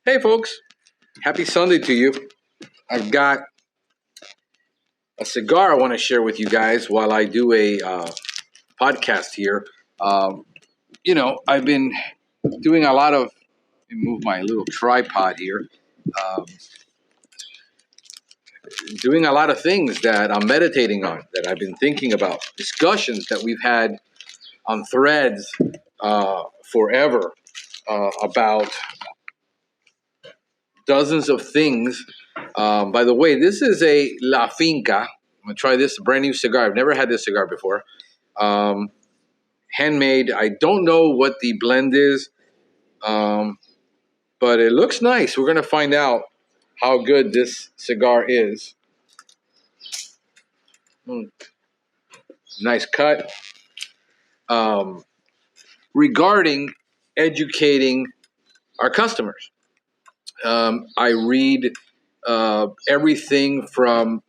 Hey, folks. Happy Sunday to you. I've got a cigar I want to share with you guys while I do a podcast here. Um, I've been doing a lot of, let me move my little tripod here, um, doing a lot of things that I'm meditating on, that I've been thinking about, discussions that we've had on threads forever about dozens of things. By the way, this is a La Finca. I'm gonna try this brand new cigar. I've never had this cigar before. Um, Handmade. I don't know what the blend is, um, but it looks nice. We're gonna find out how good this cigar is. Mm, nice cut. Um, Regarding educating our customers, I read everything from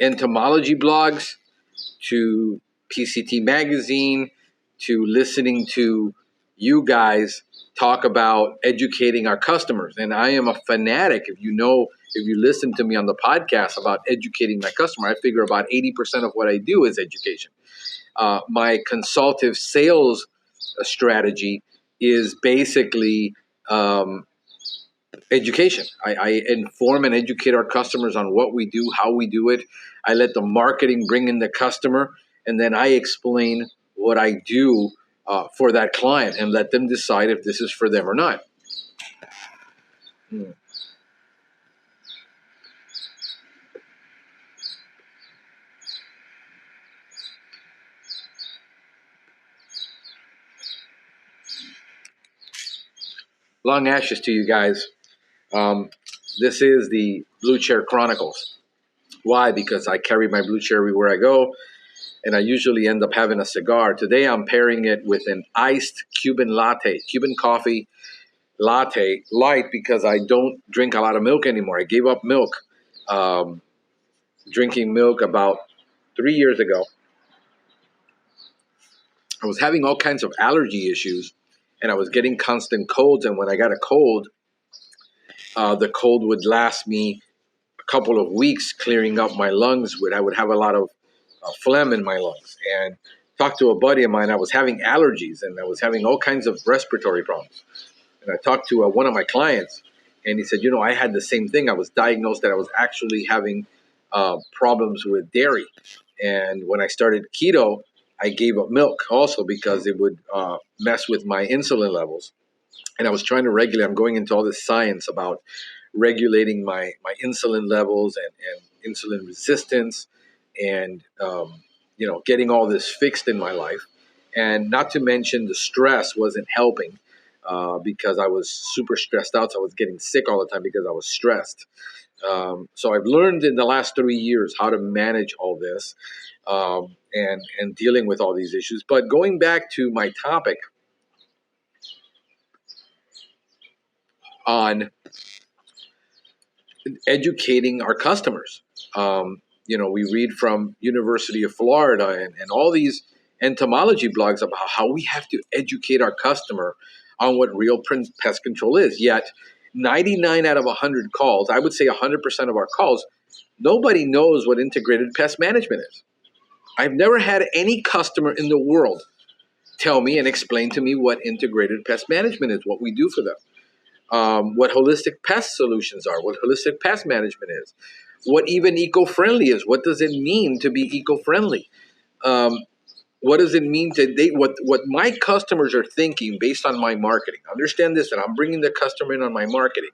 entomology blogs to PCT Magazine to listening to you guys talk about educating our customers. And I am a fanatic. If you listen to me on the podcast about educating my customer, I figure about 80% of what I do is education. My consultative sales strategy is basically education. I inform and educate our customers on what we do, how we do it. I let the marketing bring in the customer, and then I explain what I do for that client and let them decide if this is for them or not. Hmm. Long ashes to you guys. Um, this is the Blue Chair Chronicles. Why? Because I carry my blue chair everywhere I go, and I usually end up having a cigar. Today I'm pairing it with an iced Cuban latte, Cuban coffee latte, light, because I don't drink a lot of milk anymore. I gave up milk, um, drinking milk about 3 years ago. I was having all kinds of allergy issues, and I was getting constant colds. And when I got a cold, the cold would last me a couple of weeks, clearing up my lungs. I would have a lot of phlegm in my lungs. And talked to a buddy of mine. I was having allergies, and I was having all kinds of respiratory problems. And I talked to one of my clients, and he said, I had the same thing. I was diagnosed that I was actually having problems with dairy. And when I started keto, I gave up milk also because it would mess with my insulin levels. And I was trying to regulate. I'm going into all this science about regulating my insulin levels and insulin resistance and, getting all this fixed in my life. And not to mention the stress wasn't helping because I was super stressed out. So I was getting sick all the time because I was stressed. So I've learned in the last 3 years how to manage all this and dealing with all these issues. But going back to my topic on educating our customers, we read from University of Florida and all these entomology blogs about how we have to educate our customer on what real pest control is. Yet 99 out of 100 calls, I would say 100% of our calls, nobody knows what integrated pest management is. I've never had any customer in the world tell me and explain to me what integrated pest management is, what we do for them, what holistic pest solutions are, what holistic pest management is, what even eco-friendly is. What does it mean to be eco-friendly? What does it mean to date? What my customers are thinking based on my marketing. Understand this, that I'm bringing the customer in on my marketing.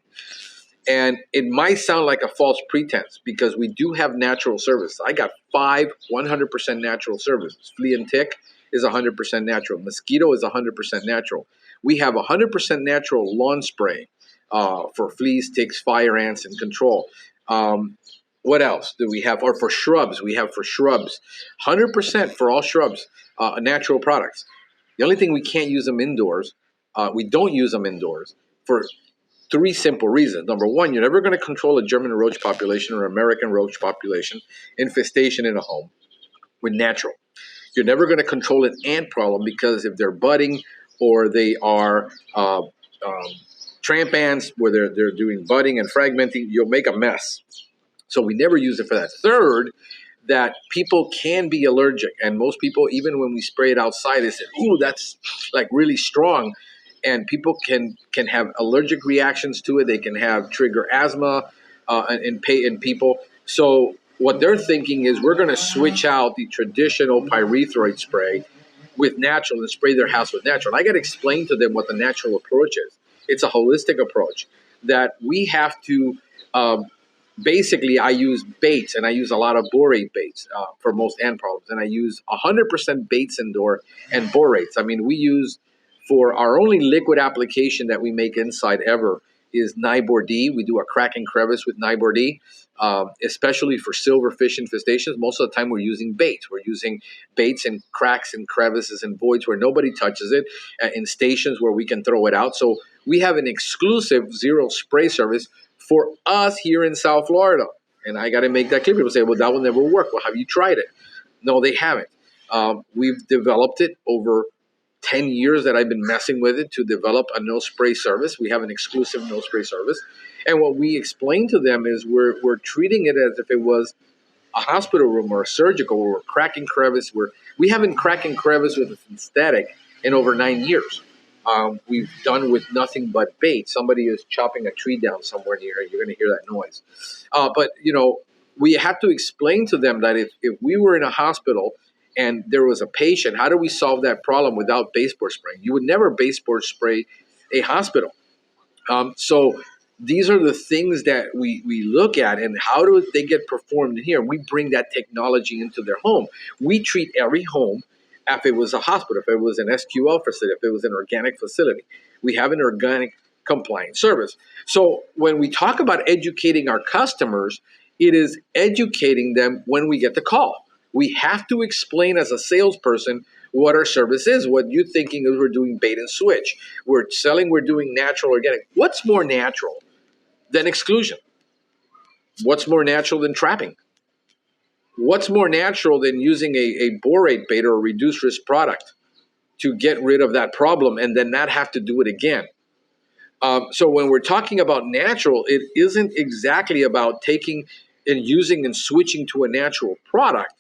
And it might sound like a false pretense because we do have natural service. I got 5 100% natural services. Flea and tick is 100% natural. Mosquito is 100% natural. We have 100% natural lawn spray for fleas, ticks, fire ants, and control. What else do we have? Or for shrubs, we have for shrubs, 100% for all shrubs, natural products. The only thing we can't use them indoors, we don't use them indoors for 3 simple reasons. Number one, you're never going to control a German roach population or American roach population infestation in a home with natural. You're never going to control an ant problem because if they're budding or they are tramp ants where they're doing budding and fragmenting, you'll make a mess. So we never use it for that. Third, that people can be allergic, and most people, even when we spray it outside, they say, "Ooh, that's like really strong," and people can have allergic reactions to it. They can have trigger asthma in people. So what they're thinking is we're going to switch out the traditional pyrethroid spray with natural and spray their house with natural. And I got to explain to them what the natural approach is. It's a holistic approach that we have to. Basically, I use baits, and I use a lot of borate baits for most ant problems. And I use 100% baits indoor and borates. I mean, we use for our only liquid application that we make inside ever is Nibor D. We do a crack and crevice with Nibor D, especially for silverfish infestations. Most of the time, we're using baits. We're using baits in cracks and crevices and voids where nobody touches it, in stations where we can throw it out. So we have an exclusive zero spray service for us here in South Florida. And I got to make that clear. People say, well, that will never work. Well, have you tried it? No, they haven't. We've developed it over 10 years that I've been messing with it to develop a no spray service. We have an exclusive no spray service. And what we explain to them is we're treating it as if it was a hospital room or a surgical, or we're cracking crevice. We haven't cracked and crevice with a synthetic in over 9 years. We've done with nothing but bait. Somebody is chopping a tree down somewhere near. You're going to hear that noise. But, we have to explain to them that if we were in a hospital and there was a patient, how do we solve that problem without baseboard spraying? You would never baseboard spray a hospital. So these are the things that we look at, and how do they get performed in here? We bring that technology into their home. We treat every home if it was a hospital, if it was an SQL facility, if it was an organic facility. We have an organic compliant service. So when we talk about educating our customers, it is educating them when we get the call. We have to explain as a salesperson what our service is. What you're thinking is we're doing bait and switch. We're doing natural, organic. What's more natural than exclusion? What's more natural than trapping? What's more natural than using a borate bait or a reduced risk product to get rid of that problem and then not have to do it again? So when we're talking about natural, it isn't exactly about taking and using and switching to a natural product.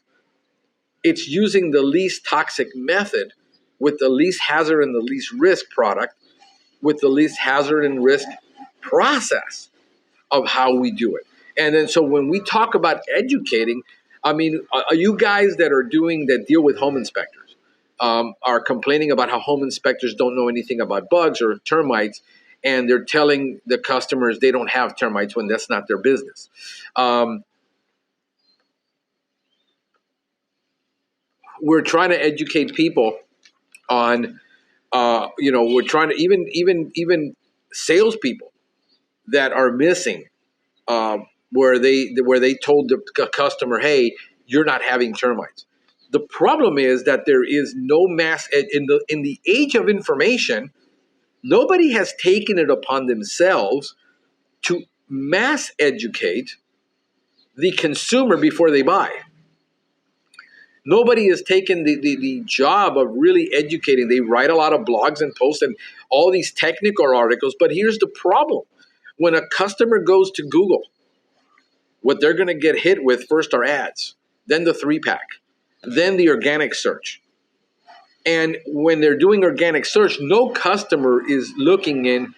It's using the least toxic method with the least hazard and the least risk product with the least hazard and risk process of how we do it. And then so when we talk about educating, I mean, you guys that deal with home inspectors are complaining about how home inspectors don't know anything about bugs or termites, and they're telling the customers they don't have termites when that's not their business. We're trying to educate people on, we're trying to even salespeople that are missing, where they told the customer, hey, you're not having termites. The problem is that there is no mass in the age of information. Nobody has taken it upon themselves to mass educate the consumer before they buy. Nobody has taken the job of really educating. They write a lot of blogs and posts and all these technical articles, but here's the problem. When a customer goes to Google, what they're going to get hit with first are ads, then the 3-pack, then the organic search. And when they're doing organic search, no customer is looking in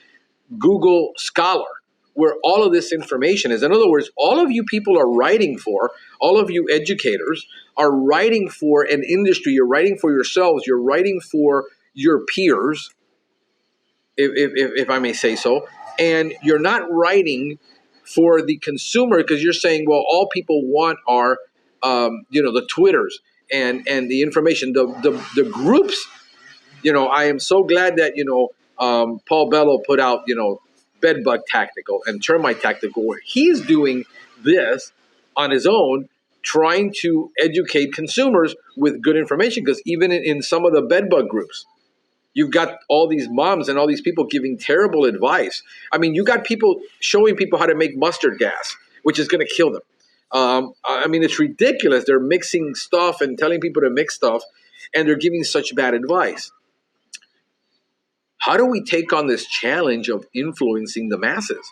Google Scholar, where all of this information is. In other words, all of you people are writing for, all of you educators are writing for an industry, you're writing for yourselves, you're writing for your peers, if I may say so, and you're not writing for the consumer because you're saying, well, all people want are, the Twitters and the information, the groups. I am so glad that, Paul Bello put out, Bedbug Tactical and Termite Tactical, where he's doing this on his own, trying to educate consumers with good information. Because even in some of the bedbug groups, you've got all these moms and all these people giving terrible advice. I mean, you got people showing people how to make mustard gas, which is going to kill them. I mean, it's ridiculous. They're mixing stuff and telling people to mix stuff, and they're giving such bad advice. how do we take on this challenge of influencing the masses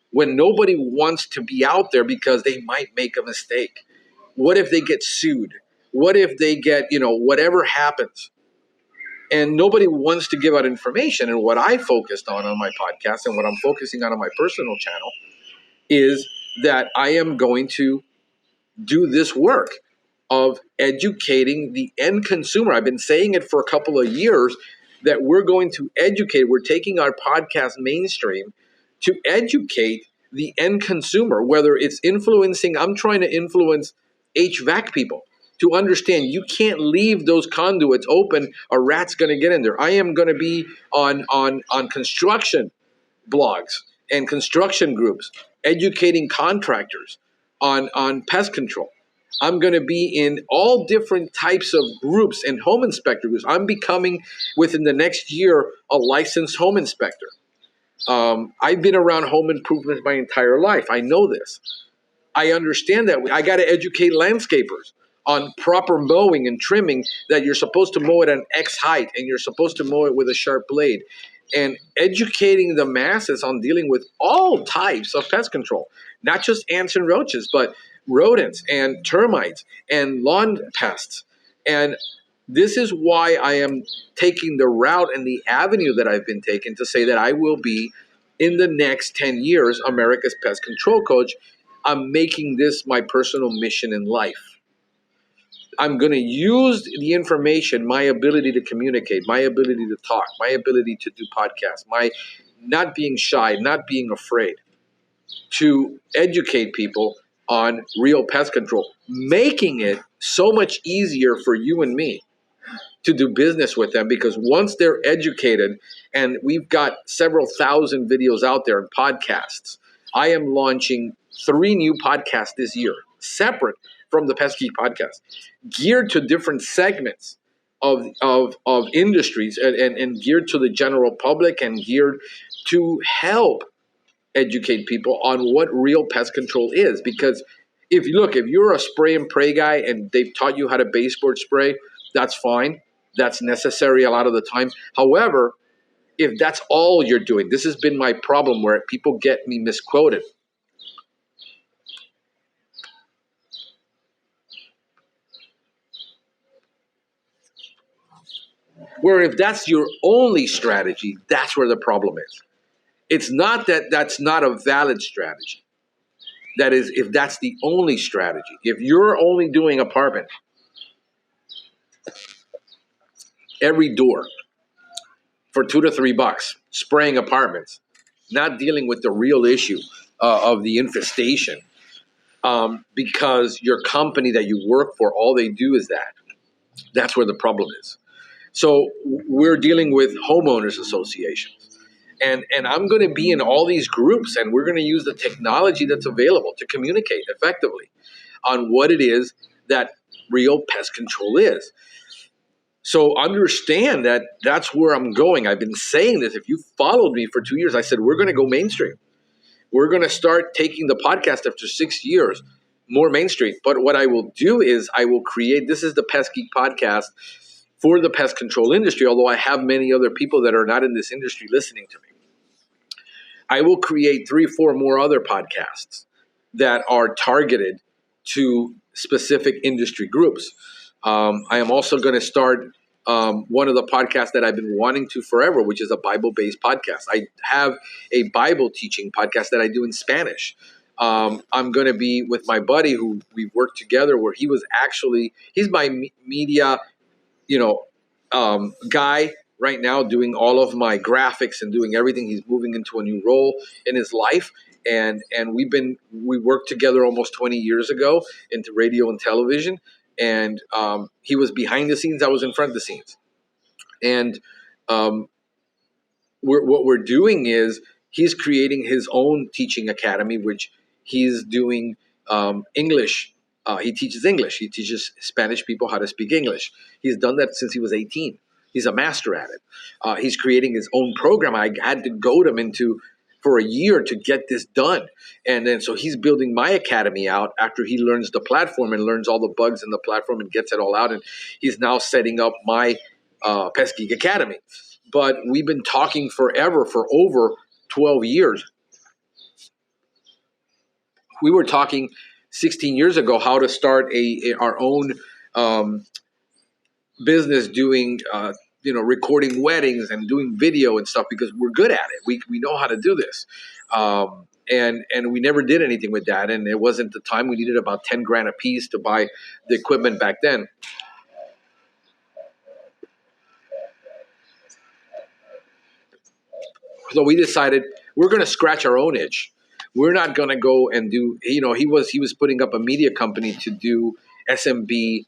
when nobody wants to be out there because they might make a mistake? What if they get sued? What if they get, whatever happens? And nobody wants to give out information. And what I focused on my podcast and what I'm focusing on my personal channel is that I am going to do this work of educating the end consumer. I've been saying it for a couple of years that we're going to educate. We're taking our podcast mainstream to educate the end consumer, whether it's influencing. I'm trying to influence HVAC people to understand you can't leave those conduits open. A rat's going to get in there. I am going to be on construction blogs and construction groups, educating contractors on pest control. I'm going to be in all different types of groups and home inspector groups. I'm becoming, within the next year, a licensed home inspector. I've been around home improvement my entire life. I know this. I understand that. I got to educate landscapers on proper mowing and trimming, that you're supposed to mow it at X height and you're supposed to mow it with a sharp blade. And educating the masses on dealing with all types of pest control, not just ants and roaches, but rodents and termites and lawn pests. And this is why I am taking the route and the avenue that I've been taking to say that I will be, in the next 10 years, America's Pest Control Coach. I'm making this my personal mission in life. I'm going to use the information, my ability to communicate, my ability to talk, my ability to do podcasts, my not being shy, not being afraid, to educate people on real pest control, making it so much easier for you and me to do business with them, because once they're educated, and we've got several thousand videos out there and podcasts. I am launching 3 new podcasts this year, separate from the Pest Geek podcast, geared to different segments of industries and geared to the general public and geared to help educate people on what real pest control is. Because if you're a spray and pray guy and they've taught you how to baseboard spray, that's fine. That's necessary a lot of the time. However, if that's all you're doing, this has been my problem where people get me misquoted. Where if that's your only strategy, that's where the problem is. It's not that that's not a valid strategy. That is, if that's the only strategy. If you're only doing apartment, every door for $2 to $3, spraying apartments, not dealing with the real issue of the infestation, because your company that you work for, all they do is that. That's where the problem is. So we're dealing with homeowners associations. And I'm going to be in all these groups, and we're going to use the technology that's available to communicate effectively on what it is that real pest control is. So understand that that's where I'm going. I've been saying this. If you followed me for 2 years, I said, we're going to go mainstream. We're going to start taking the podcast after 6 years more mainstream. But what I will do is I will create, this is the Pest Geek podcast for the pest control industry, although I have many other people that are not in this industry listening to me. I will create 3 or 4 more other podcasts that are targeted to specific industry groups. I am also going to start one of the podcasts that I've been wanting to forever, which is a Bible-based podcast. I have a Bible teaching podcast that I do in Spanish. I'm going to be with my buddy who we've worked together, where he's my media, guy right now, doing all of my graphics and doing everything. He's moving into a new role in his life. And we worked together almost 20 years ago into radio and television. And he was behind the scenes. I was in front of the scenes. And what we're doing is he's creating his own teaching academy, which he's doing English. He teaches English. He teaches Spanish people how to speak English. He's done that since he was 18. He's a master at it. He's creating his own program. I had to goad him for a year to get this done. And then so he's building my academy out after he learns the platform and learns all the bugs in the platform and gets it all out. And he's now setting up my Pest Geek Academy. but we've been talking forever, for over 12 years. We were talking 16 years ago how to start our own um, business doing recording weddings and doing video and stuff, because we're good at it. We know how to do this. And we never did anything with that, and it wasn't the time. We needed about 10 grand a piece to buy the equipment back then. So we decided we're going to scratch our own itch. We're not going to go and do, he was putting up a media company to do SMB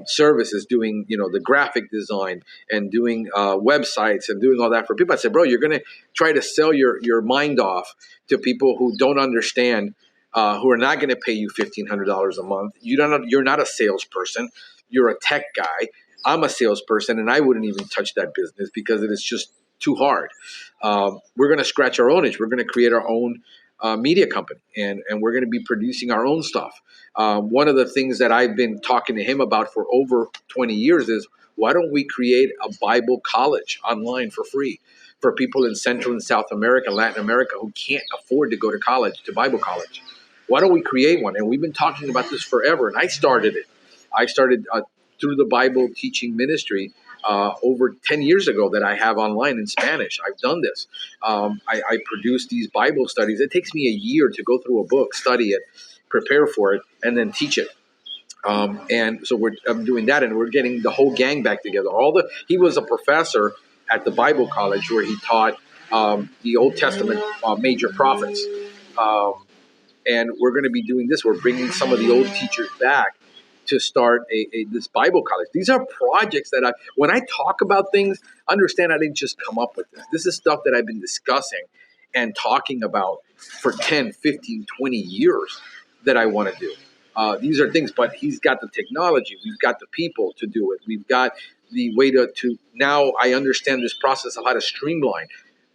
services, doing, the graphic design and doing websites and doing all that for people. I said, bro, you're going to try to sell your mind off to people who don't understand, who are not going to pay you $1,500 a month. You're not a salesperson. You're a tech guy. I'm a salesperson, and I wouldn't even touch that business because it is just too hard. We're going to scratch our own itch. We're going to create our own media company, and we're going to be producing our own stuff. One of the things that I've been talking to him about for over 20 years is, why don't we create a Bible college online for free for people in Central and South America, Latin America, who can't afford to go to college, to Bible college? Why don't we create one? And we've been talking about this forever, and I started it. I started through the Bible teaching ministry over 10 years ago that I have online in Spanish. I've done this. I produce these Bible studies. It takes me a year to go through a book, study it, prepare for it, and then teach it. And so I'm doing that, and we're getting the whole gang back together. He was a professor at the Bible college where he taught the Old Testament major prophets. And we're going to be doing this. We're bringing some of the old teachers back to start this Bible college. These are projects that when I talk about things, understand I didn't just come up with this. This is stuff that I've been discussing and talking about for 10, 15, 20 years that I want to do. These are things, but he's got the technology. We've got the people to do it. We've got the way to now I understand this process of how to streamline.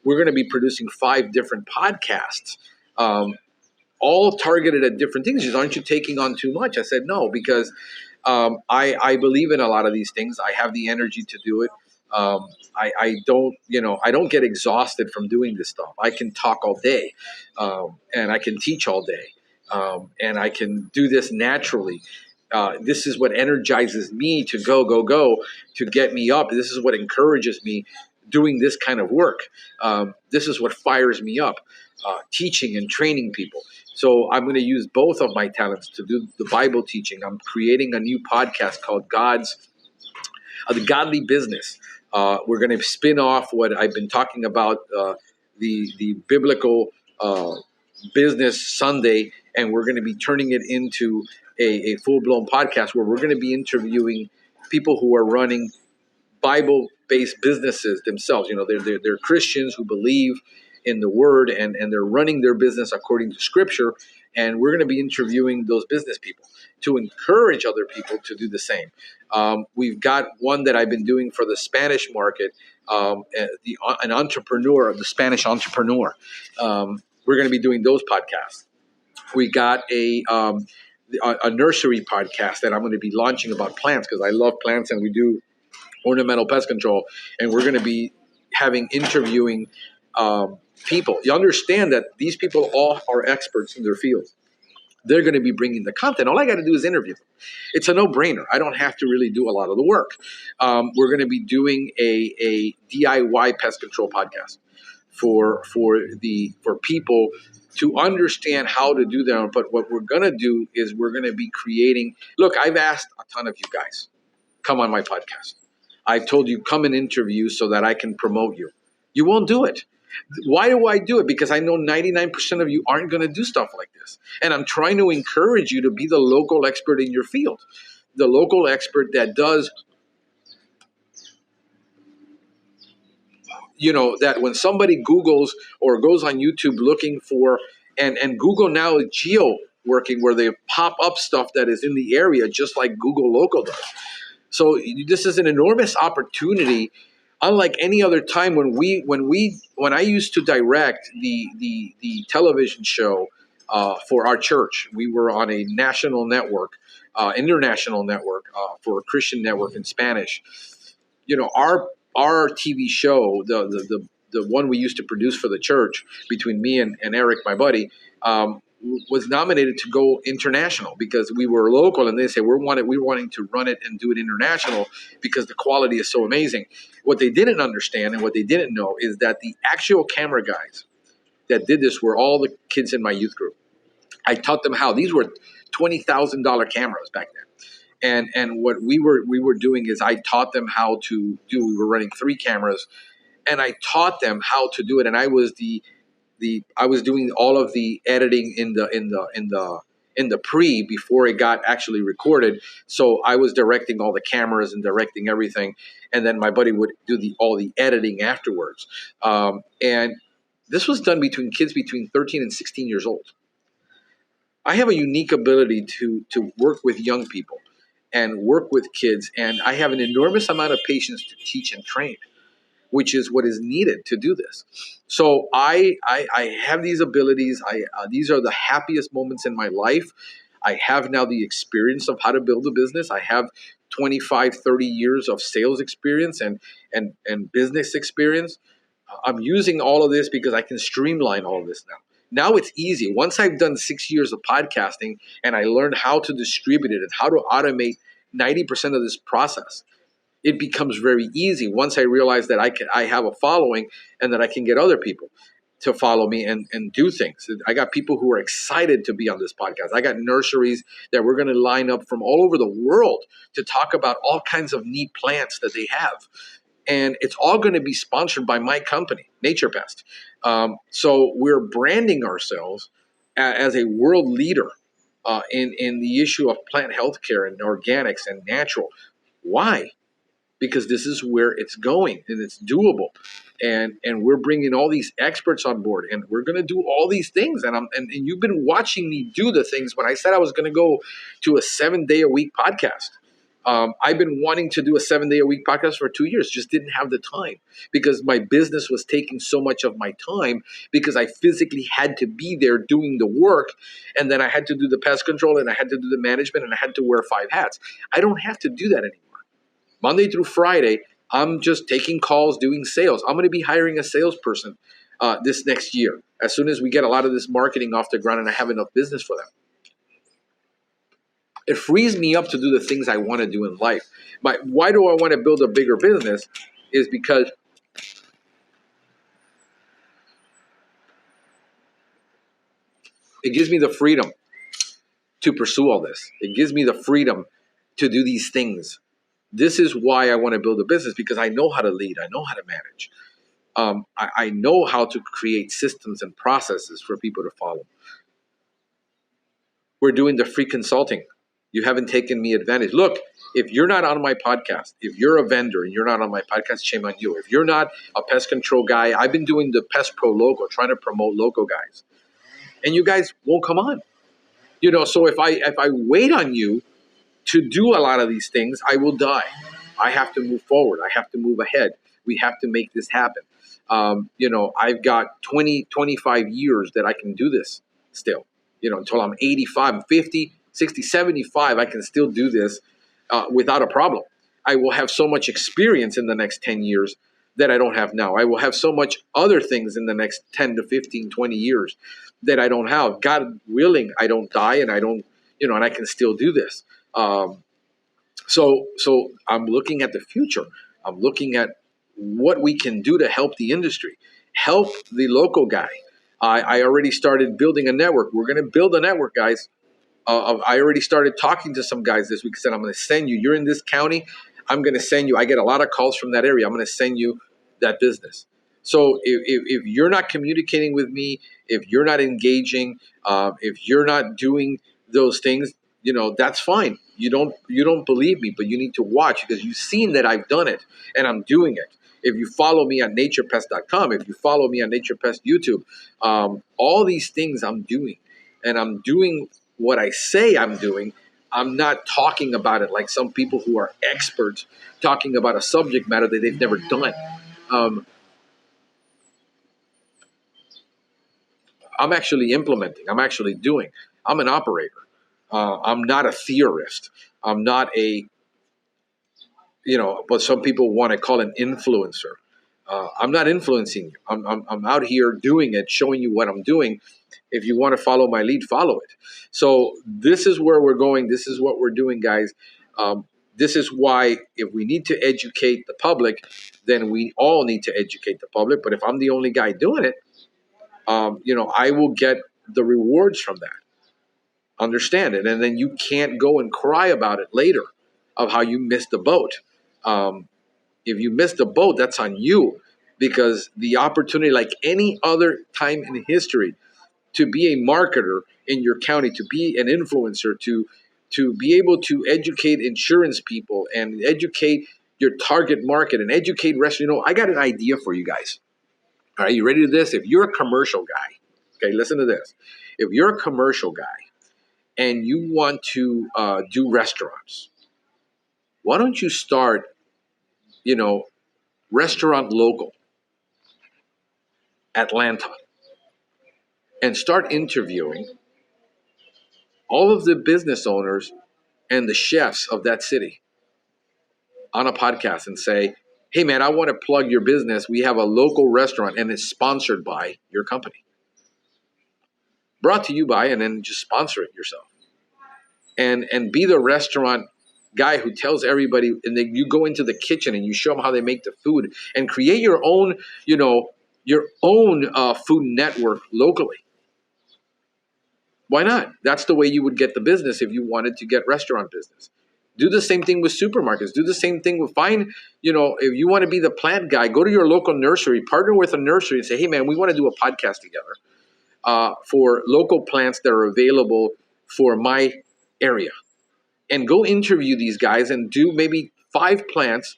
We're going to be producing 5 different podcasts, all targeted at different things. He says, aren't you taking on too much? I said, no, because I believe in a lot of these things. I have the energy to do it. I don't get exhausted from doing this stuff. I can talk all day, and I can teach all day, and I can do this naturally. This is what energizes me to go, to get me up. This is what encourages me doing this kind of work. This is what fires me up, teaching and training people. So I'm going to use both of my talents to do the Bible teaching. I'm creating a new podcast called The Godly Business. We're going to spin off what I've been talking about, the biblical business Sunday, and we're going to be turning it into a full-blown podcast where we're going to be interviewing people who are running Bible-based businesses themselves. They're Christians who believe in the Word, and they're running their business according to Scripture. And we're going to be interviewing those business people to encourage other people to do the same. We've got one that I've been doing for the Spanish market, an entrepreneur, the Spanish entrepreneur. We're going to be doing those podcasts. We got a nursery podcast that I'm going to be launching about plants, because I love plants, and we do ornamental pest control. And we're going to be interviewing people. You understand that these people all are experts in their field. They're going to be bringing the content. All I got to do is interview them. It's a no-brainer. I don't have to really do a lot of the work. We're going to be doing a DIY pest control podcast for people to understand how to do that. But what we're going to do is we're going to be creating. Look, I've asked a ton of you guys, come on my podcast. I've told you, come and interview so that I can promote you. You won't do it. Why do I do it? Because I know 99% of you aren't going to do stuff like this. And I'm trying to encourage you to be the local expert in your field, the local expert that does, that when somebody Googles or goes on YouTube looking for, and Google now is geo working, where they pop up stuff that is in the area, just like Google Local does. So this is an enormous opportunity. Unlike any other time when I used to direct the television show for our church, we were on a national network, international network, for a Christian network in Spanish. our TV show, the one we used to produce for the church between me and Eric, my buddy, was nominated to go international because we were local, and they say we're wanting to run it and do it international because the quality is so amazing. What they didn't understand and what they didn't know is that the actual camera guys that did this were all the kids in my youth group. I taught them how. These were $20,000 cameras back then. And what we were doing is I taught them how to do. We were running 3 cameras, and I taught them how to do it. And I was I was doing all of the editing in the pre before it got actually recorded. So I was directing all the cameras and directing everything, and then my buddy would do all the editing afterwards. And this was done between kids between 13 and 16 years old. I have a unique ability to work with young people and work with kids, and I have an enormous amount of patience to teach and train, which is what is needed to do this. So I have these abilities. These are the happiest moments in my life. I have now the experience of how to build a business. I have 25, 30 years of sales experience and business experience. I'm using all of this because I can streamline all of this now. Now it's easy. Once I've done 6 years of podcasting and I learned how to distribute it and how to automate 90% of this process, it becomes very easy once I realize that I have a following and that I can get other people to follow me and do things. I got people who are excited to be on this podcast. I got nurseries that we're going to line up from all over the world to talk about all kinds of neat plants that they have. And it's all going to be sponsored by my company, Nature Pest. So we're branding ourselves as a world leader in the issue of plant healthcare and organics and natural. Why? Because this is where it's going and it's doable. And we're bringing all these experts on board, and we're going to do all these things. And you've been watching me do the things. When I said I was going to go to a 7-day-a-week podcast, I've been wanting to do a 7-day-a-week podcast for 2 years, just didn't have the time because my business was taking so much of my time because I physically had to be there doing the work. And then I had to do the pest control, and I had to do the management, and I had to wear 5 hats. I don't have to do that anymore. Monday through Friday, I'm just taking calls, doing sales. I'm going to be hiring a salesperson this next year as soon as we get a lot of this marketing off the ground and I have enough business for them. It frees me up to do the things I want to do in life. Why do I want to build a bigger business is because it gives me the freedom to pursue all this. It gives me the freedom to do these things. This is why I want to build a business, because I know how to lead. I know how to manage. I know how to create systems and processes for people to follow. We're doing the free consulting. You haven't taken me advantage. Look, if you're not on my podcast, if you're a vendor and you're not on my podcast, shame on you. If you're not a pest control guy, I've been doing the Pest Pro logo, trying to promote logo guys. And you guys won't come on. So if I wait on you to do a lot of these things, I will die. I have to move forward. I have to move ahead. We have to make this happen. I've got 20, 25 years that I can do this still, until I'm 85, 50, 60, 75, I can still do this without a problem. I will have so much experience in the next 10 years that I don't have now. I will have so much other things in the next 10 to 15, 20 years that I don't have. God willing, I don't die and I don't, and I can still do this. So I'm looking at the future. I'm looking at what we can do to help the industry, help the local guy. I already started building a network. We're going to build a network, guys. I already started talking to some guys this week. I said, I'm going to send you. You're in this county. I'm going to send you. I get a lot of calls from that area. I'm going to send you that business. So if you're not communicating with me, if you're not engaging, if you're not doing those things, that's fine. You don't believe me, but you need to watch because you've seen that I've done it and I'm doing it. If you follow me on naturepest.com, if you follow me on NaturePest YouTube, all these things I'm doing, and I'm doing what I say I'm doing. I'm not talking about it like some people who are experts talking about a subject matter that they've never done. I'm actually implementing. I'm actually doing. I'm an operator. I'm not a theorist. I'm not a but some people want to call an influencer. I'm not influencing you. I'm out here doing it, showing you what I'm doing. If you want to follow my lead, follow it. So this is where we're going. This is what we're doing, guys. This is why if we need to educate the public, then we all need to educate the public. But if I'm the only guy doing it, I will get the rewards from that. Understand it. And then you can't go and cry about it later of how you missed the boat. If you missed the boat, that's on you, because the opportunity, like any other time in history, to be a marketer in your county, to be an influencer, to be able to educate insurance people and educate your target market and educate restaurants. I got an idea for you guys. All right, you ready to this? If you're a commercial guy, okay, listen to this. If you're a commercial guy and you want to do restaurants, why don't you start, Restaurant Local Atlanta, and start interviewing all of the business owners and the chefs of that city on a podcast and say, hey man, I want to plug your business. We have a local restaurant and it's sponsored by your company. Brought to you by, and then just sponsor it yourself. And be the restaurant guy who tells everybody, and then you go into the kitchen and you show them how they make the food and create your own, food network locally. Why not? That's the way you would get the business if you wanted to get restaurant business. Do the same thing with supermarkets. Do the same thing with if you want to be the plant guy, go to your local nursery, partner with a nursery and say, hey man, we want to do a podcast together for local plants that are available for my area. And go interview these guys and do maybe 5 plants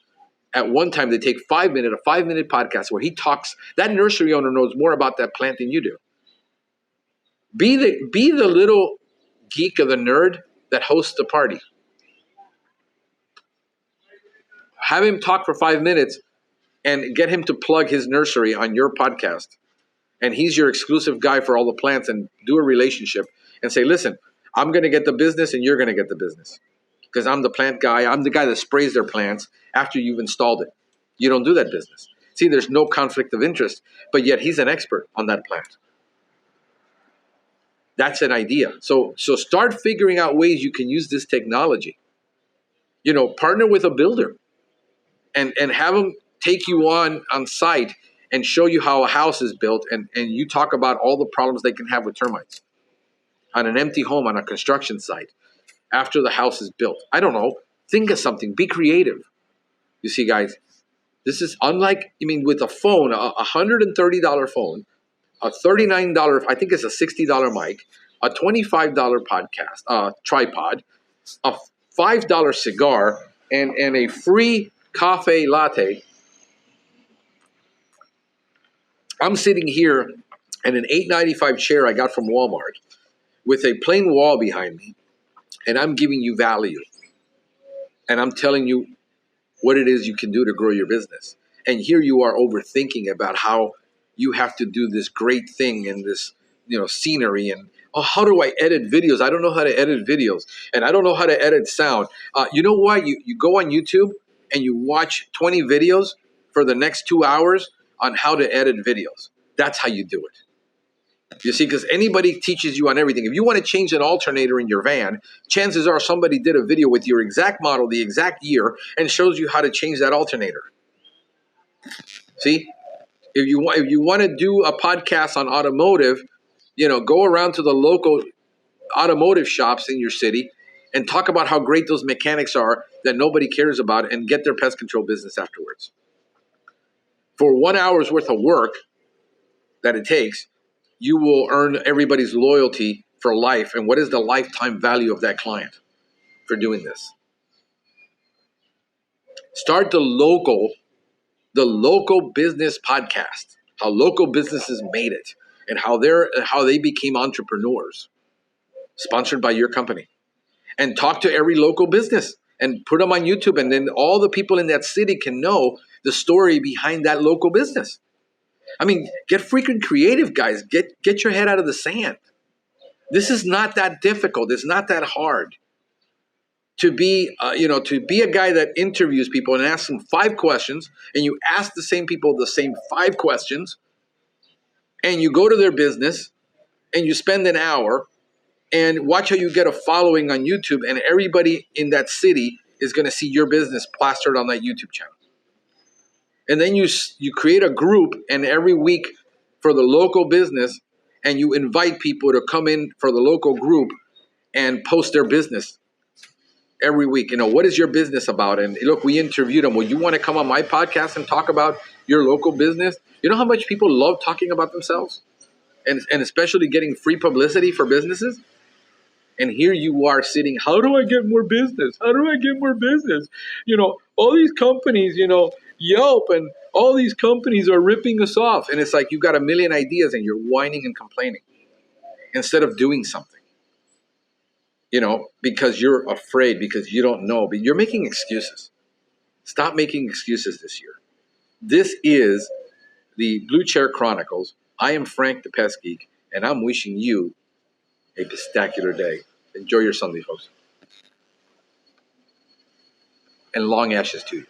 at one time. They take a 5-minute podcast where he talks. That nursery owner knows more about that plant than you do. Be the little geek of the nerd that hosts the party. Have him talk for 5 minutes and get him to plug his nursery on your podcast. And he's your exclusive guy for all the plants, and do a relationship and say, listen, I'm going to get the business and you're going to get the business because I'm the plant guy. I'm the guy that sprays their plants after you've installed it. You don't do that business. See, there's no conflict of interest, but yet he's an expert on that plant. That's an idea. So start figuring out ways you can use this technology. Partner with a builder and have them take you on site and show you how a house is built, and you talk about all the problems they can have with termites on an empty home, on a construction site, after the house is built. I don't know. Think of something. Be creative. You see, guys, this is unlike, with a phone, a $130 phone, a $39, I think it's a $60 mic, a $25 podcast, tripod, a $5 cigar, and a free cafe latte. I'm sitting here in an $8.95 chair I got from Walmart with a plain wall behind me, and I'm giving you value. And I'm telling you what it is you can do to grow your business. And here you are overthinking about how you have to do this great thing and this, scenery, and how do I edit videos? I don't know how to edit videos, and I don't know how to edit sound. You know what? You go on YouTube and you watch 20 videos for the next 2 hours on how to edit videos. That's how you do it. You see, because anybody teaches you on everything. If you want to change an alternator in your van, chances are somebody did a video with your exact model, the exact year, and shows you how to change that alternator. See, if you want to do a podcast on automotive, go around to the local automotive shops in your city and talk about how great those mechanics are that nobody cares about, and get their pest control business afterwards. For 1 hour's worth of work that it takes, you will earn everybody's loyalty for life. And what is the lifetime value of that client for doing this? Start the local business podcast, how local businesses made it and how they became entrepreneurs, sponsored by your company. And talk to every local business and put them on YouTube. And then all the people in that city can know the story behind that local business. Get freaking creative, guys. Get your head out of the sand. This is not that difficult. It's not that hard. to be to be a guy that interviews people and asks them 5 questions, and you ask the same people the same 5 questions, and you go to their business and you spend an hour and watch how you get a following on YouTube, and everybody in that city is going to see your business plastered on that YouTube channel. And then you create a group, and every week for the local business, and you invite people to come in for the local group and post their business every week. What is your business about? And look, we interviewed them. Well, you want to come on my podcast and talk about your local business? You know how much people love talking about themselves, and especially getting free publicity for businesses? And here you are sitting, how do I get more business? How do I get more business? All these companies, Yelp and all these companies are ripping us off. And it's like you've got a million ideas and you're whining and complaining instead of doing something, because you're afraid, because you don't know, but you're making excuses. Stop making excuses this year. This is the Blue Chair Chronicles. I am Frank the Pest Geek, and I'm wishing you a pistacular day. Enjoy your Sunday, folks. And long ashes to you.